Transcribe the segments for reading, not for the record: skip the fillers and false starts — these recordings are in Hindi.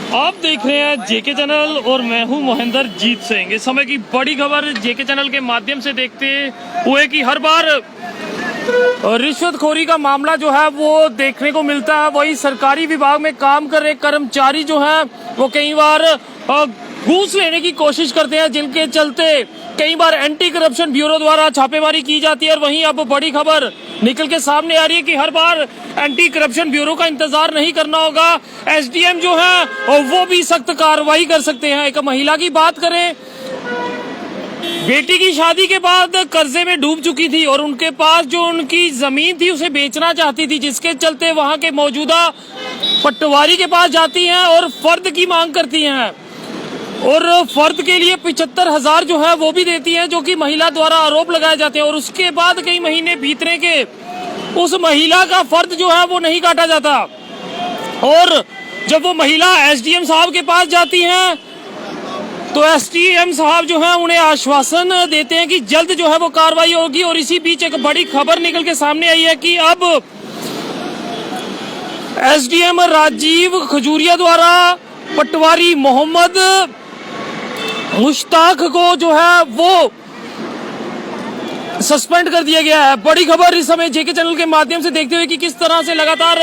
आप देख रहे हैं जेके चैनल और मैं हूं महेंद्र जीत सिंह। इस समय की बड़ी खबर जेके चैनल के माध्यम से देखते हुए कि हर बार रिश्वतखोरी का मामला जो है वो देखने को मिलता है। वही सरकारी विभाग में काम कर रहे कर्मचारी जो हैं वो कई बार घूस लेने की कोशिश करते हैं, जिनके चलते कई बार एंटी करप्शन ब्यूरो द्वारा छापेमारी की जाती है। और वहीं अब बड़ी खबर निकल के सामने आ रही है कि हर बार एंटी करप्शन ब्यूरो का इंतजार नहीं करना होगा। एसडीएम जो है वो भी सख्त कार्रवाई कर सकते हैं। एक महिला की बात करें, बेटी की शादी के बाद कर्जे में डूब चुकी थी और उनके पास जो उनकी जमीन थी उसे बेचना चाहती थी, जिसके चलते वहां के मौजूदा पटवारी के पास जाती हैं और फर्द की मांग करती हैं और फर्द के लिए 75,000 जो है वो भी देती हैं, जो कि महिला द्वारा आरोप लगाए जाते हैं। और उसके बाद कई महीने बीतने के उस महिला का फर्द जो है वो नहीं काटा जाता। और जब वो महिला एसडीएम साहब के पास जाती हैं तो एसडीएम साहब जो है उन्हें आश्वासन देते हैं कि जल्द जो है वो कार्रवाई होगी। और इसी बीच एक बड़ी खबर निकल के सामने आई है कि अब एसडीएम राजीव खजूरिया द्वारा पटवारी मोहम्मद मुश्ताक को जो है वो सस्पेंड कर दिया गया है। बड़ी खबर इस समय जेके चैनल के माध्यम से देखते हुए कि किस तरह से लगातार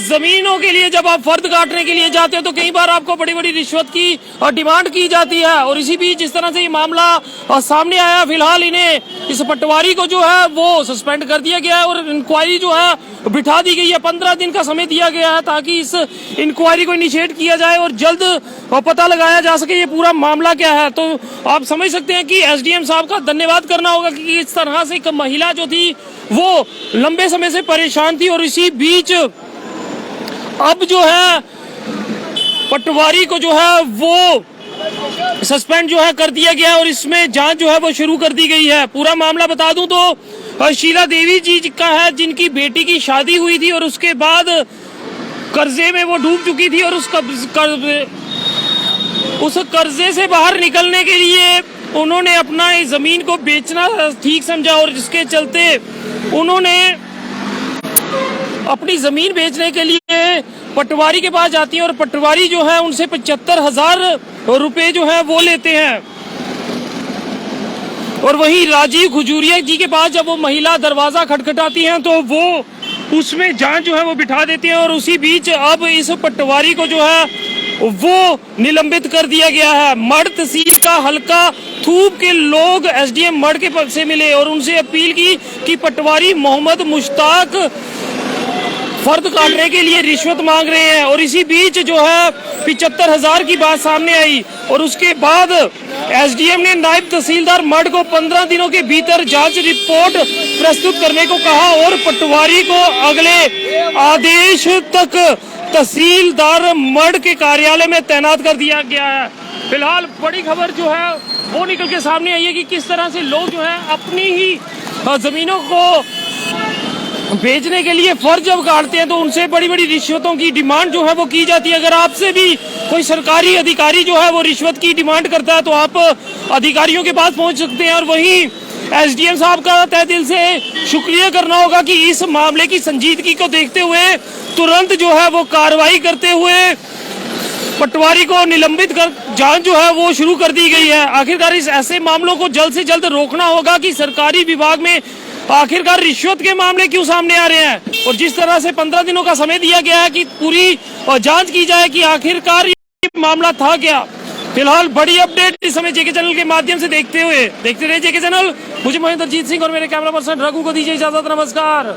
जमीनों के लिए जब आप फर्द काटने के लिए जाते हो तो कई बार आपको बड़ी बड़ी रिश्वत की डिमांड की जाती है। और इसी बीच जिस तरह से ये मामला सामने आया, फिलहाल इन्हें इस पटवारी को जो है वो सस्पेंड कर दिया गया है और इंक्वायरी जो है बिठा दी गई है। 15 दिन का समय दिया गया है ताकि इस इंक्वायरी को इनिशिएट किया जाए और जल्द पता लगाया जा सके ये पूरा मामला क्या है। तो आप समझ सकते हैं कि एसडीएम साहब का धन्यवाद करना होगा कि इस तरह से एक महिला जो थी वो लंबे समय से परेशान थी और इसी बीच अब जो है पटवारी को जो है वो सस्पेंड जो है कर दिया गया है और इसमें जांच जो है वो शुरू कर दी गई है। पूरा मामला बता दूं तो शीला देवी जी का है, जिनकी बेटी की शादी हुई थी और उसके बाद कर्जे में वो डूब चुकी थी और उस कर्जे से बाहर निकलने के लिए उन्होंने अपना इस जमीन को बेचना ठीक समझा और जिसके चलते उन्होंने अपनी जमीन बेचने के लिए पटवारी के पास जाती है और पटवारी जो है उनसे 75,000 रुपए जो है वो लेते हैं। और वहीं राजीव खजूरिया जी के पास जब वो महिला दरवाजा खटखटाती हैं तो वो उसमें जांच जो है वो बिठा देती हैं और उसी बीच अब इस पटवारी को जो है वो निलंबित कर दिया गया है। मढ़ तहसील का हल्का थूप के लोग एसडीएम मढ़ के से मिले और उनसे अपील की कि पटवारी मोहम्मद मुश्ताक फर्द काटने के लिए रिश्वत मांग रहे हैं। और इसी बीच जो है 75,000 की बात सामने आई और उसके बाद एसडीएम ने नायब तहसीलदार मढ़ को 15 दिनों के भीतर जांच रिपोर्ट प्रस्तुत करने को कहा और पटवारी को अगले आदेश तक तहसीलदार मढ़ के कार्यालय में तैनात कर दिया गया है। फिलहाल बड़ी खबर जो है वो निकल के सामने आई है कि किस तरह से लोग जो है अपनी ही जमीनों को बेचने के लिए फर्ज जब काटते हैं तो उनसे बड़ी बड़ी रिश्वतों की डिमांड जो है वो की जाती है। अगर आपसे भी कोई सरकारी अधिकारी जो है वो रिश्वत की डिमांड करता है तो आप अधिकारियों के पास पहुंच सकते हैं। और वहीं एसडीएम साहब का तहे दिल से शुक्रिया करना होगा कि इस मामले की संजीदगी को देखते हुए तुरंत जो है वो कार्रवाई करते हुए पटवारी को निलंबित कर जांच जो है वो शुरू कर दी गई है। आखिरकार इस ऐसे मामलों को जल्द से जल्द रोकना होगा कि सरकारी विभाग में आखिरकार रिश्वत के मामले क्यों सामने आ रहे हैं। और जिस तरह से 15 दिनों का समय दिया गया है कि पूरी जांच की जाए कि आखिरकार ये मामला था क्या। फिलहाल बड़ी अपडेट इस समय जेके चैनल के माध्यम से देखते रहे जेके चैनल। मुझे महेंद्र जीत सिंह और मेरे कैमरा पर्सन रघु को दीजिए इजाजत। नमस्कार।